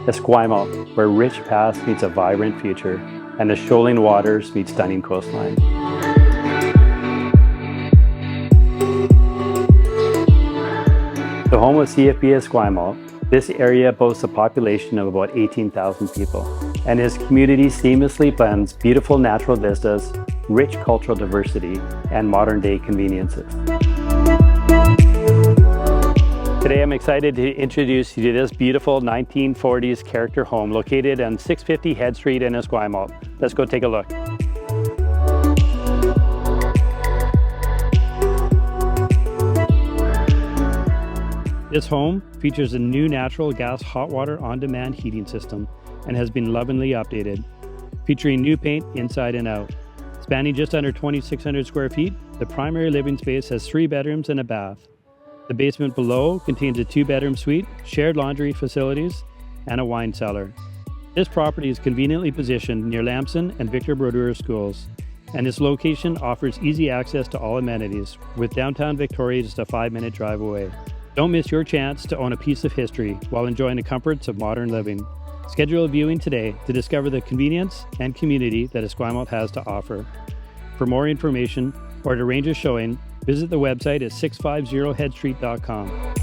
Esquimalt, where rich past meets a vibrant future, and the shoaling waters meet stunning coastline. The home of CFB Esquimalt, this area boasts a population of about 18,000 people, and its community seamlessly blends beautiful natural vistas, rich cultural diversity, and modern-day conveniences. Today I'm excited to introduce you to this beautiful 1940s character home located on 650 Head Street in Esquimalt. Let's go take a look. This home features a new natural gas hot water on-demand heating system and has been lovingly updated, featuring new paint inside and out. Spanning just under 2,600 square feet, the primary living space has 3 bedrooms and a bath. The basement below contains a 2-bedroom suite, shared laundry facilities, and a wine cellar. This property is conveniently positioned near Lampson and Victor Brodeur schools, and its location offers easy access to all amenities, with downtown Victoria just a 5-minute drive away. Don't miss your chance to own a piece of history while enjoying the comforts of modern living. Schedule a viewing today to discover the convenience and community that Esquimalt has to offer. For more information or to arrange a showing, visit the website at 650headstreet.com.